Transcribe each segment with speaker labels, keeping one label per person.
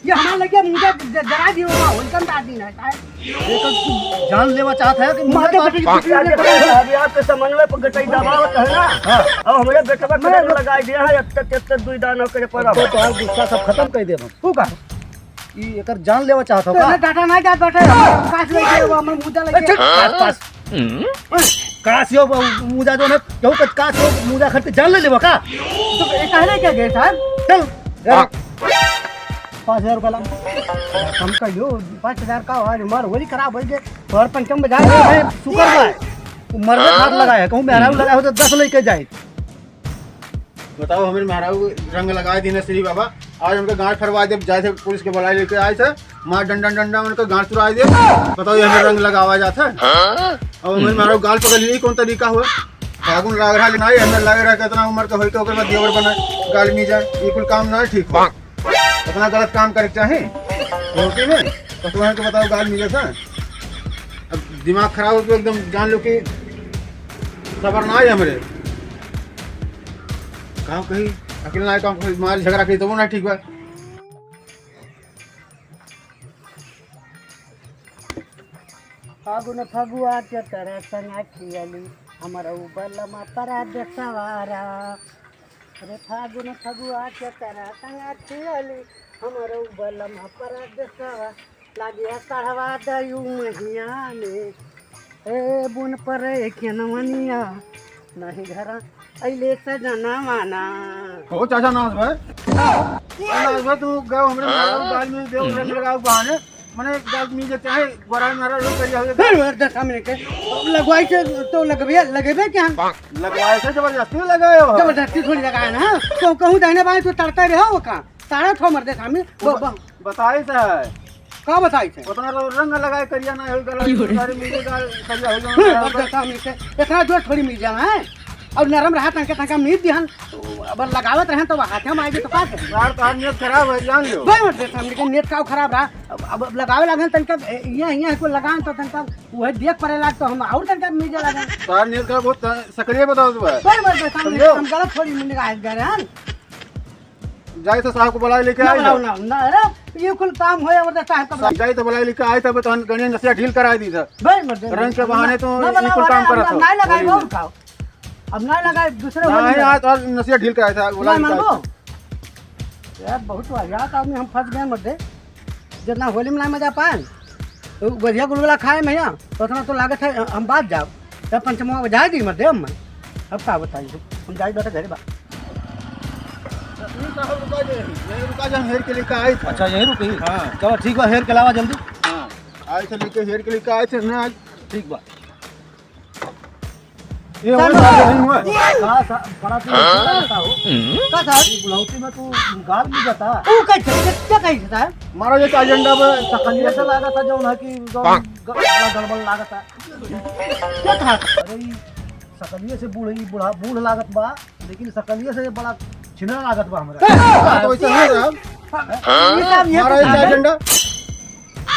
Speaker 1: ये हमारे लगे मुझे डरा दियो होलकन दाद दी ना
Speaker 2: जान लेवा चाहता है कि
Speaker 1: माते
Speaker 3: अभी आपके समन्वय पर गटाई दबावत है ना। अब हमारे बेटवा के लगा दिया है तब दुई दानों के पर
Speaker 2: तो आप गुस्सा सब खत्म कर दे हम
Speaker 1: तू का
Speaker 2: ई एकर जान लेवा चाहत हो
Speaker 1: तो
Speaker 2: का
Speaker 1: डाटा ना जात बैठे काट लेके हमर मुद्दा लगे
Speaker 2: पास काश यो मुजा जो है क्यों काश यो मुजा खर्च जान ले लेवा का
Speaker 1: तो कहले क्या गए साहब
Speaker 2: चल 5000 रुपया लाम
Speaker 1: हम कहियो 5000 का आज मर होली खराब हो गए और पंचम बजा
Speaker 2: शुक्र बा मरने हाथ लगाया कहूं मेहरारू लगाया हो तो 10 लेके जाए
Speaker 4: बताओ हमें मेहरारू रंग लगाए दिन श्री बाबा आज हमको गांठ फरवा दे जाए थे पुलिस के बुलाए लेके आए थे मार डंडा डंडा उनको गांठ तुराए दे बताओ ये हमें रंग लगावा जाता है और हमें मेहरारू गाल पकड़ ली कौन तरीका हुआ फागुन लग रहा नहीं हमें लग रहा कितना उम्र का हो तो ओकर बाद देवर बना गाल में जाए ये कुल काम ना ठीक हो इतना गलत काम करे चाहे होती में तो तुम्हें को बताओ गाल मिले था अब दिमाग खराब हो एकदम जान लो कि सबर ना है हमारे काम कहीं अकेला ना काम मार झगड़ा कहीं तो वो ना ठीक बा
Speaker 1: फागुन फगुआ के तरह संगा खियाली हमारा उबलमा परा देसवारा अरे फागुन फगुआ के तरह संगा खियाली हमारा उबलमा परा देसवा लागिया कढ़वा दयू महिया में ए बुन पर केनवनिया नहीं घरा अइले सजना माना
Speaker 4: हो चाचा नाज भाई तू गाँव हमारे मेहरारू गाल में देव रंग लगाओ बहाने मने गाल में जे चाहे गोरा मेरा रोक करिया हो
Speaker 1: फिर दशा मिनट के लगवाई से तो लगेबे क्या
Speaker 4: लगवाए से जबरदस्ती लगाए हो
Speaker 1: जबरदस्ती थोड़ी लगाया ना तो कहूँ दाहिने बाएं तो तड़ता रहो वो का सारा थो मर दे सामने
Speaker 4: बताई से
Speaker 1: का बताई थे
Speaker 4: उतना रंग लगाए करिया ना हो गला सारे मिले गाल करिया हो
Speaker 1: दशा मिनट के इतना जोर थोड़ी मिल जाना है और नरम रहा तनका मीट दिहन अब लगावत रहे तो हाथे में आएगी तो का करे
Speaker 4: यार का नियत खराब है जान लो
Speaker 1: भाई मत सामने के नेट का खराब रहा अब लगावे लगन तनका ये को लगान तो तनका वह देख पड़े लाग तो हम और तनका मिल जा लगन
Speaker 4: यार नियत का बहुत सक्रिय बताओ तू
Speaker 1: भाई मत सामने हम गलत थोड़ी मिल गए हैं
Speaker 4: जाए तो साहब को बुलाए लेके आए
Speaker 1: ना ना अरे ये कुल काम होया और साहब का
Speaker 4: जाए तो बुलाए लेके आए थे तो गणिया नसिया ढील करा दी था
Speaker 1: भाई मत
Speaker 4: रंग के बहाने तो ये कुल काम करा था
Speaker 1: नहीं लगाए और खाओ अब नहीं लगाए दूसरे
Speaker 4: नहीं आज और नसिया ढील कराया था बुलाए
Speaker 1: यार बहुत वाहियात आदमी हम फंस गए मध्य जितना होली में ना मजा पाए तो बढ़िया गुलगुला खाए भैया तो उतना तो लागत है हम बात जाओ तब पंचमा बजा दी मध्य हम अब क्या बताइए हम जाए बैठे घरे बात
Speaker 4: हेयर के लेके आए थे
Speaker 2: अच्छा यही रुकी
Speaker 4: हाँ
Speaker 2: चलो ठीक बा हेयर के अलावा जल्दी
Speaker 4: हाँ आए थे लेके हेयर के लेके आए थे ना आज
Speaker 2: ठीक बा
Speaker 4: ये और नहीं हुआ
Speaker 2: का बड़ा तू बताओ
Speaker 1: का था
Speaker 2: बुलाउती में तू गाल में जाता
Speaker 1: तू कैसे क्या कैसे था
Speaker 4: मारो ये एजेंडा पे
Speaker 2: सकलिया से लागा था जो ना कि गड़बड़ लागा था
Speaker 1: क्या था
Speaker 2: अरे सकलिया से बूढ़ लागत बा लेकिन सकलिया से बड़ा छिना लागत बा हमरा
Speaker 4: तो ऐसा नहीं रहा मारो ये एजेंडा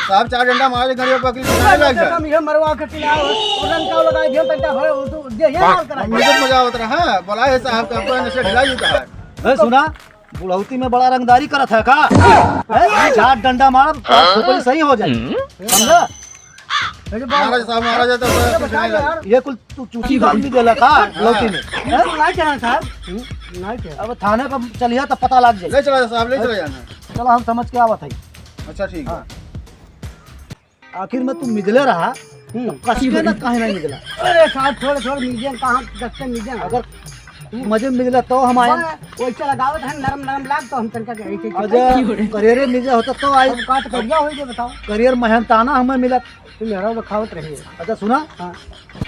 Speaker 4: साहब चार डंडा मारे घर पे पकड़ी लग जाए
Speaker 1: हम ये मरवा के तिला उड़न का लगा दियो तंटा हो तो दे ये हाल करा
Speaker 4: मुझे मजा आवत रहा है बोला है साहब का अपन से ढिलाई का है
Speaker 2: सुना बुढ़ौती में बड़ा रंगदारी करत है का चार डंडा मार खोपड़ी सही हो जाए समझा
Speaker 4: मारा जाता है
Speaker 2: ये कुल तू चूची गाल भी देला का बुढ़ौती में
Speaker 1: नहीं चला साहब नहीं चला
Speaker 2: अब थाने पर चलिए तो पता लग जाए
Speaker 4: ले चला साहब ले चला जाना
Speaker 2: चलो हम समझ के आवत है
Speaker 4: अच्छा ठीक है
Speaker 2: आखिर में तू मिदले रहा कसके ना काहे नहीं मिदला
Speaker 1: अरे साहब थोड़े म्यूजियम कहाँ दस्ते म्यूजियम
Speaker 2: अगर तू मजे मिदला तो हम आए
Speaker 1: वैसे लगावत है नरम लाग तो हम तनका
Speaker 2: अजय करियर मिल होता तो आई
Speaker 1: काट करिया हो जे बताओ
Speaker 2: करियर मेहनताना हमें मिला
Speaker 1: तुम मेरा दिखावत रही
Speaker 2: अच्छा सुना
Speaker 1: हाँ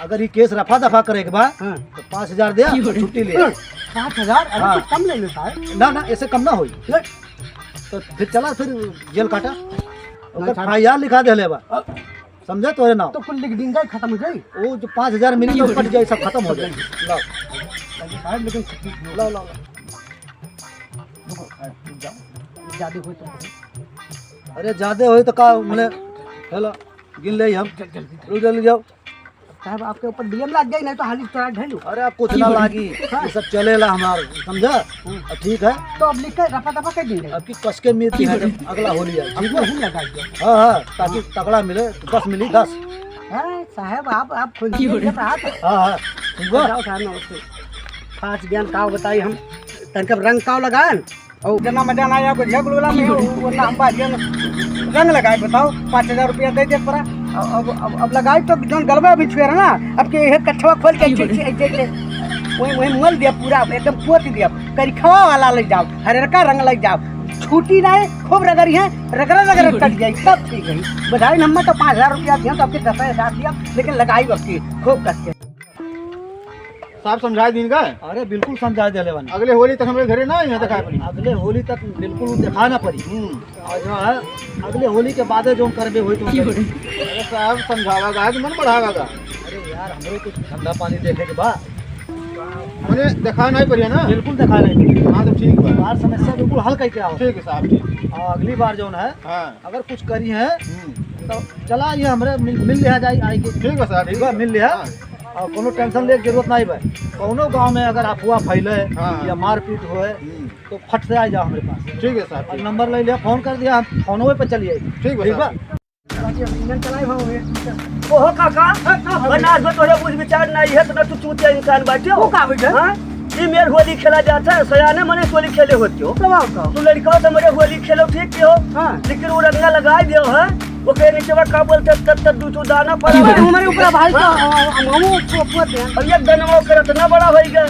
Speaker 2: अगर ये केस रफा दफा करे के बाद
Speaker 1: हाँ
Speaker 2: तो 5000 दे छुट्टी ले
Speaker 1: 5000
Speaker 2: हाँ।
Speaker 1: अरे कम ले लो साहब
Speaker 2: ना ऐसे कम ना होई तो फिर चला फिर जेल काटा FIR लिखा दे ले बा समझे तोरे नाम
Speaker 1: तो कुल लिख देंगे खत्म हो जाए
Speaker 2: वो जो 5000 मिली तो कट जाए सब खत्म हो जाए लो
Speaker 1: साहब लेकिन
Speaker 2: लो लो
Speaker 1: ज्यादा हो तो
Speaker 2: अरे ज्यादा होई तो का माने हेलो गिन ले हम जल्दी जाओ
Speaker 1: साहब आपके ऊपर डीएम लग गई नहीं तो हाली तोरा ढेलू।
Speaker 2: अरे अब कुछ ना लागी, ये सब चलेला हमार, समझा? अब ठीक है,
Speaker 1: तो अब लिख के रफा दफा कर देंगे।
Speaker 2: अब की कस के मिलती है जब अगला होली है, ठीक है?
Speaker 1: नहीं लगा दिया।
Speaker 2: हाँ हाँ, ताकि तगड़ा मिले, 10 मिली 10।
Speaker 1: हाँ साहब आप खुद ही जब हाथ
Speaker 2: हाँ हाँ, ठीक है?
Speaker 1: जाओ खाना उससे खास ज्ञान का बताई हम तनके रंग का लगाएं और जना मजा ना आया कुछ झगड़ूला में वरना हम बाजियन रंग लगाए बताओ 5000 रुपया दे दे पड़ा। अब लगाई तो जोन गलबा भी छुए ना अब के ये कछवा खोल के ऐसे वही मल दिया पूरा एकदम पोत दिया करिखवा वाला लग जाओ हरेरका रंग लग जाओ छूटी ना खूब रगड़ी है रगड़ा कट जाए सब ठीक है। बधाई नंबर तो 5000 रुपया दिया तो आपके 10,000 दिया लेकिन लगाई वक्ती खूब कस के।
Speaker 4: साहब समझाए दिन का
Speaker 2: अरे बिल्कुल समझा दे लेवन,
Speaker 4: अगले होली तक हमारे घरे ना यहाँ दिखाए पड़ी।
Speaker 2: अगले होली तक बिल्कुल दिखाना पड़ी। और जो है अगले होली के बाद जो करबे होई तो
Speaker 4: अरे साहब समझावा गा कि मन बढ़ावा गा।
Speaker 2: अरे यार हमरे कुछ ठंडा पानी देखे के बाद
Speaker 4: मैंने दिखा नहीं पड़ी है ना।
Speaker 2: बिल्कुल दिखा नहीं।
Speaker 4: हाँ तो ठीक है,
Speaker 2: बार समस्या बिल्कुल हल करके आओ।
Speaker 4: ठीक है साहब, ठीक।
Speaker 2: और अगली बार जो है
Speaker 4: हाँ
Speaker 2: अगर कुछ करी है तो चला ये हमरे मिल लिया जाए आएगी।
Speaker 4: ठीक है साहब,
Speaker 2: ठीक है, मिल लिया। और कोनो टेंशन ले के जरूरत नहीं है। कोनो गांव में अगर अफवाह फैले
Speaker 4: हाँ।
Speaker 2: या मारपीट होए तो फट से आ जाओ हमारे पास।
Speaker 4: ठीक है साहब,
Speaker 2: और
Speaker 4: ठीक।
Speaker 2: नंबर ले लिया, फोन कर दिया, हम फोनवे पे चलिए।
Speaker 4: ठीक है
Speaker 2: ठीक
Speaker 4: साहब।
Speaker 2: है।
Speaker 3: ओहो काका बना दो तोरे बुझ विचार नहीं है तो तू चूतिया इंसान बैठे हो
Speaker 1: का बेटा
Speaker 3: हां ये मेरे होली खेला जाता है सयाने मने होली खेले होते हो
Speaker 1: दबाओ
Speaker 3: तू लड़का तो मेरे होली खेलो ठीक हो
Speaker 1: हाँ
Speaker 3: लेकिन वो रंगा लगा दियो है वो के नीचे में का बोलते तब दू दाना पड़ा
Speaker 1: हमारे ऊपर भाई का मामू पोत है
Speaker 3: और ये दनवा करत ना बड़ा होई गए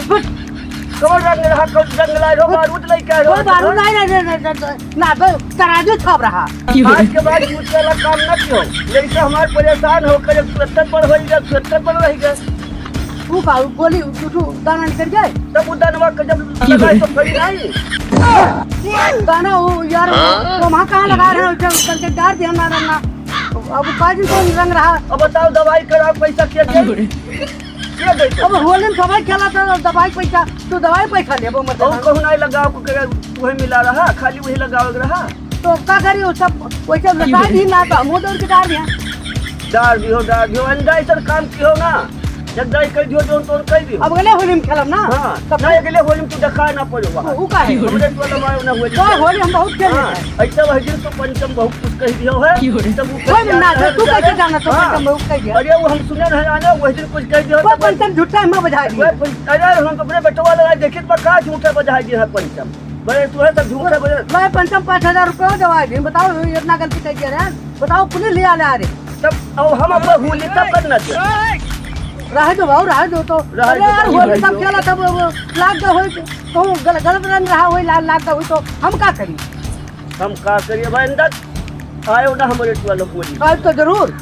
Speaker 3: कबर रंग रहा कब रंग लाई रो बारूद लाई कह
Speaker 1: कोई बारू नहीं ना तो तराजू छाप रहा
Speaker 3: आज के बाद कुछ वाला काम न कियो लड़का हमारे परेशान होकर 77 पर होई गए 77 पर रह गए
Speaker 1: तू का गोली टूटू दाना निकल जाए
Speaker 3: तब उदनवा के जब लगाई तो फड़ी नहीं
Speaker 1: दाना वो यार तो वहाँ कहाँ लगा रहे हो जब करके डाल दिया ना रंगा अब काजी कौन रंग रहा
Speaker 3: अब बताओ दवाई करा पैसा क्या दे
Speaker 1: अब होली में दवाई खेला था दवाई पैसा तो दवाई पैसा ले वो
Speaker 3: और
Speaker 1: मतलब
Speaker 3: कहूँ नहीं लगाओ को वही मिला रहा खाली वही लगाओ रहा
Speaker 1: तो क्या करी वो सब वैसे लगा दी ना तो हम उधर के डाल दिया
Speaker 3: डाल दियो अंडा इधर काम कियो ना जब दाई कर दियो तो कर दियो
Speaker 1: अब अगले होली में खेलब ना
Speaker 3: हां
Speaker 1: तब
Speaker 3: नहीं अगले होली में तू दिखा ना पड़ो वहां
Speaker 1: वो का है
Speaker 3: हमरे तो लमायो ना होली
Speaker 1: तो होली हम बहुत खेले
Speaker 3: हां ऐसा वही दिन तो पंचम बहुत कुछ कह दियो है तब
Speaker 1: कोई ना तू कैसे जाना तो पंचम बहुत कह दिया
Speaker 3: अरे वो हम सुने रहे आना वही दिन कुछ कह दियो
Speaker 1: वो पंचम झूठा है मैं बजा दिया
Speaker 3: अरे हम अपने बेटवा लगा देखित पर का झूठा बजा दिया है पंचम बड़े तू है सब झूठा बजा
Speaker 1: मैं पंचम 5000 रुपये दवा दी बताओ इतना गलती कर दिया रे बताओ पुलिस ले आ रहे
Speaker 3: तब अब हम अपना होली तब करना चाहिए
Speaker 1: रह दो भाव रह दो तो
Speaker 3: रह
Speaker 1: अरे
Speaker 3: दो,
Speaker 1: यार
Speaker 3: भाई,
Speaker 1: होली
Speaker 3: भाई,
Speaker 1: सब खेला तब लाग गए होई तो गलत रंग रहा होई लाग गए होई तो हम का करी
Speaker 3: हम का करिए भाई अंदर आयो ना हमारे वाला होली
Speaker 1: आज तो जरूर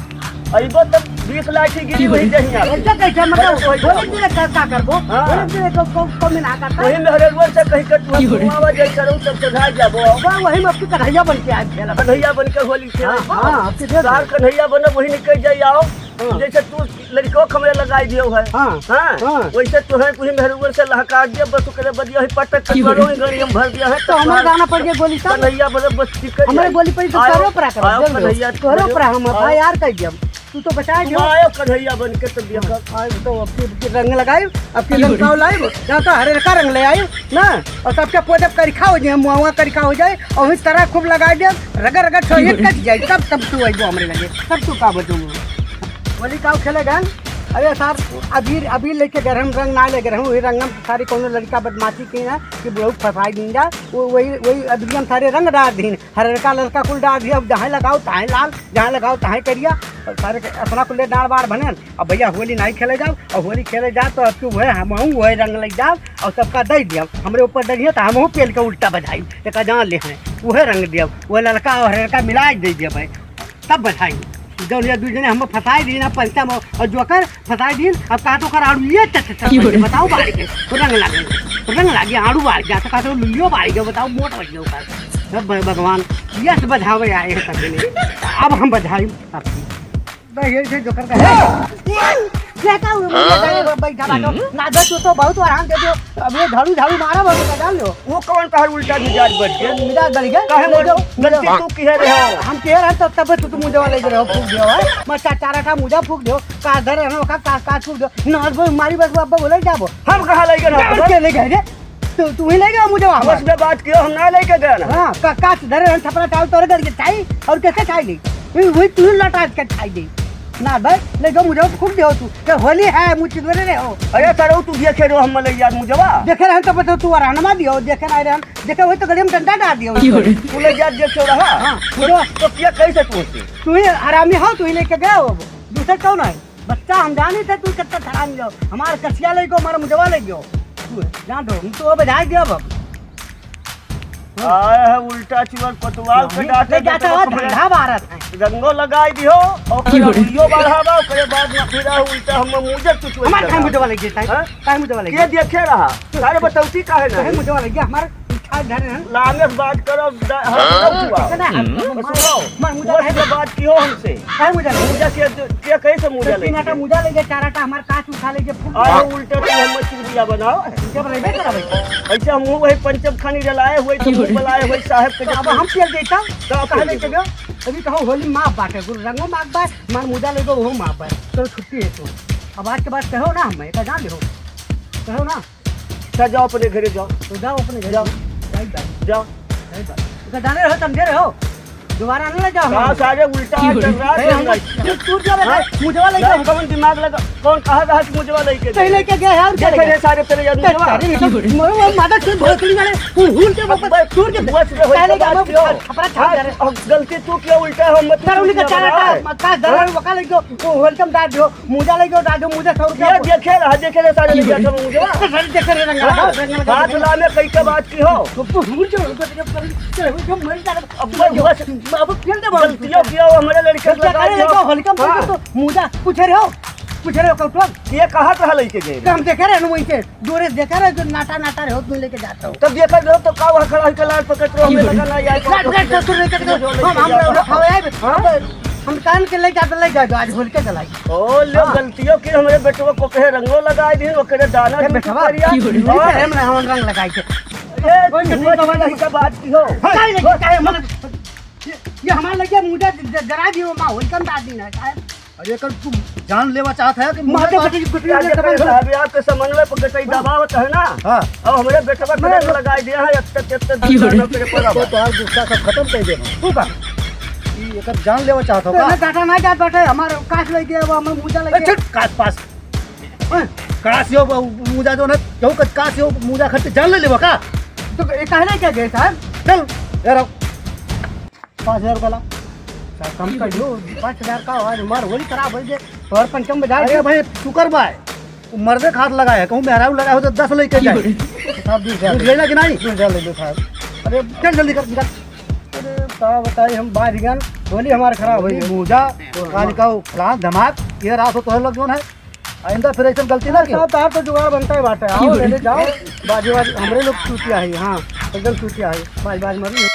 Speaker 3: अइबो तब 20 लाठी गिरी वही जहिया
Speaker 1: ऐसा कैसे मतलब होली दिन का करबो
Speaker 3: हाँ।
Speaker 1: होली दिन को मिला करता
Speaker 3: वही में हरे रोज से कहीं के तू आवा जाई करू तब चढ़ा जाबो
Speaker 1: वही में अपनी कन्हैया बन के आज खेला
Speaker 3: कन्हैया बन के होली खेला
Speaker 1: हाँ अब से
Speaker 3: सार कन्हैया बने वही निकल जाई आओ जैसे तू लड़को खमरे लगाई दियो है
Speaker 1: हाँ
Speaker 3: हां वैसे तो है वही मेहरुर से लहका दिया बस करे बदिया है पटक के करो गड़ी हम भर दिया है
Speaker 1: तो हमारे गाना पड़ गया गोली सब
Speaker 3: कन्हैया बने बस ठीक है
Speaker 1: हमारे गोली पड़ी तो करो पर
Speaker 3: आओ कन्हैया
Speaker 1: करो पर हम भाई यार कह दिया तू तो बचा
Speaker 3: तू
Speaker 1: जो
Speaker 3: आयो कन्हैया बन के तब देखा
Speaker 1: आज तो अब रंग लगाई अब की रंग लाई जहाँ तो हरे का रंग ले आई ना और सबके पोजब करिखा हो जाए मुआ करिखा हो जाए और इस तरह खूब लगा दिया रगड़ रगड़ छोड़ कट जाए तब तू आई हमरे लगे तब तू का बचू बोली का खेलेगा अरे सर अभी लेके गए हम रंग ना लेके रहूँ वही रंग सारी कोनो लड़का बदमाशी की ना कि बहुत फसाई दिन जा वही अभी हम सारे रंग डाल दी हर लड़का कुल डाल दिया अब जहाँ लगाओ तहाँ लाल जहाँ लगाओ तहाँ करिया सारे अपना कुल डाल बार बने अब भैया होली नहीं खेले जाओ और होली खेले जाओ तो अब वह हम वही रंग लग जाओ और सबका दे दिया हमारे ऊपर दे तो हम पेल के उल्टा बधाई एक जान ले हैं वह रंग दिया वह लड़का और लड़का मिला दे दिया भाई तब बधाई जो ये दूसरे हम फसाई दी ना पंचम और जोकर फसाई दी अब कहा तो कर आड़ू ये बताओ बाड़ी के रंग लगे आड़ू बाढ़ गया तो कहा तो लुलियो बाढ़ गया बताओ मोट बच गया ऊपर अब भगवान यस बधावे आए हैं सब अब हम बधाई सबकी जोकर का है देखा हूँ बैठा बैठो ना दस तो बहुत आराम दे दो अब ये झाड़ू झाड़ू मारा बहुत डाल लो
Speaker 3: वो कौन कहर उल्टा मिजाज बढ़ गया
Speaker 1: मिला गल गए
Speaker 3: काहे मोर गलती तू की है रे हो
Speaker 1: हम कह रहे तो तब तू मुझे वाले रहो फूक दियो है मैं चारा का मुझे फूक दियो का धर रहनो का फूक दियो ना मारी बस बाबा बोले जाबो
Speaker 3: हम कहाँ लेके ना
Speaker 1: के ले गए रे तू ही ले गया मुझे वहां
Speaker 3: बस में बात किया हम ना लेके गए ना
Speaker 1: हां का धर रहन थपड़ा चावल तोड़ करके खाई और कैसे खाई ली वही तू लटा के खाई दी ना भाई ले गो मुझे फूक दियो तू के होली है मुझे दे रे हो
Speaker 3: अरे सर तू देखे रो हम ले यार मुझे
Speaker 1: देखे रहन तो बता तू आराम दियो देखे ना रहन देखे वही तो गड़ी में डंडा डाल दियो
Speaker 3: तू ले यार देखे रहा
Speaker 1: हां
Speaker 3: तो क्या कैसे
Speaker 1: तू ही आरामी हो तू ही लेके गया हो दूसरा कौन है बच्चा हम जानी थे तू कितना हरामी जाओ हमारा कसिया ले गयो हमारा मुझवा ले गयो तू जान दो हम तो बजाय दियो अब
Speaker 3: आए है उल्टा चुअर पतवाल के डाटे
Speaker 1: जाता है ठंडा भारत है
Speaker 3: रंगो लगाई दियो और फिर वीडियो बढ़ावा ओकरे बाद में फिर उल्टा हम मुझे कुछ
Speaker 1: हमारा टाइम मुझे वाले गया टाइम मुझे वाले
Speaker 3: के देखे रहा सारे बताउती काहे ना
Speaker 1: मुझे वाले गया हमारा खा धर है
Speaker 3: लामे बात करो मुझे बात कियो हमसे
Speaker 1: काय मुझे
Speaker 3: मुझे के कैसे मुझे ले
Speaker 1: नाटा मुझे ले गया चाराटा हमारा काच उठा ले गया
Speaker 3: आए उल्टा तो हम चुरिया बनाओ
Speaker 1: जब ले करा भाई
Speaker 3: ऐसे हम वही पंचम खानी जलाए हुए तो बुलाए हुए साहब के
Speaker 1: अब हम तेल देता तो कहां ले के गया अभी कहो होली माफ बाटे गुरु रंगो माफ बात मान मुझे ले गो वो माफ बात तो छुट्टी है तो अब आज के बाद कहो ना हम का जान ले कहो ना
Speaker 3: जाओ अपने घरे जाओ
Speaker 1: तो जाओ अपने घर जाओ
Speaker 3: जाओ
Speaker 1: तो जाने रहो समझे रहो दोबारा न ले जाओ
Speaker 3: कहाँ सारे उल्टा चल रहा है
Speaker 1: तू जा मुझे वाला
Speaker 3: नहीं कौन दिमाग लगा कौन कहा था कि मुझे वाला लेके
Speaker 1: पहले के गया यार
Speaker 3: देखे रे सारे तेरे यार मुझे
Speaker 1: मरो मादा से भोसड़ी वाले भूल के वापस टूर के
Speaker 3: बस रे
Speaker 1: पहले का
Speaker 3: क्यों
Speaker 1: अपना छाप दे
Speaker 3: और गलती तू क्यों उल्टा हम मत
Speaker 1: कर उन्हीं का चारा का दलाल वका ले गयो वेलकम डाल दियो मुझे ले गयो डाल दो मुझे 100 रुपया
Speaker 3: देखे रे सारे ले गया मुझे
Speaker 1: सर देखे रे रंगा
Speaker 3: हाथ लाने कई का बात की हो
Speaker 1: तो भूल जो मर जा
Speaker 3: अब बस
Speaker 1: अब खेल दे
Speaker 3: गलतियों किया हमारे लड़के
Speaker 1: लगा वेलकम तो मुझे पूछ रहे हो कौन
Speaker 3: ये कहाँ कहाँ लेके गए
Speaker 1: हम देखे रहे ना वहीं से दूर देखे रहे जो नाटा नाटा रहे हो तुम लेके जाता हो
Speaker 3: तब देखा रहो तो का वहाँ खड़ा होकर लाल पकड़ रहे हो हमें लगा ना यार हम कान के ले जाते आज भूल के चलाई ओ लो गलतियों की हमारे बेटवा को कहे रंगो लगाए दिए ओकरे दाना
Speaker 1: हम रंग लगाई के
Speaker 3: ये बात की हो
Speaker 1: ये हमारे लगे मुझे जरा दियो मां वेलकम दादी ना
Speaker 2: अरे कर तू जान लेवा चाहता है कि
Speaker 1: माते पटी कुटी
Speaker 3: अभी आपके समन्वय पर गटई दबावत है ना
Speaker 2: हां
Speaker 3: अब हमारे बेटवा को रंग लगाए दिया है तब दाना करे पड़ा
Speaker 2: तो यार गुस्सा सब खत्म कर दे
Speaker 1: तू का
Speaker 2: ये कर जान लेवा चाहता
Speaker 1: ना
Speaker 2: हो
Speaker 1: डाटा ना जात बैठे हमारे काट ले गया वो हमारे मुझे लगे
Speaker 2: का कास पास कासियो मुजा जो ना जो कासियो मुजा खर्च जान ले लेवा का
Speaker 1: तो ये कहने क्या गए साहब
Speaker 2: चल यार 5000 वाला
Speaker 1: कम कर दो 5000 का आज मार होली खराब हो गए और पंचम बजा
Speaker 2: अरे भाई शुक्र भाई मर्दे खात लगाया कहूँ मेहराब लगाया हो तो 10 लेके जाए साहब लेना कि नहीं ले लो साहब अरे चल जल्दी कर निकल
Speaker 1: अरे क्या बताइए हम बाहर गन होली हमारे खराब हो गई
Speaker 2: मुजा काल का फ्लांस धमाक ये रात हो तो लोग जोन है आइंदा फिर ऐसा गलती ना
Speaker 1: साहब तार तो जुगाड़ बनता है बाटे आओ ले जाओ बाजू हमरे लोग चूतिया है हाँ एकदम चूतिया है बाज मरी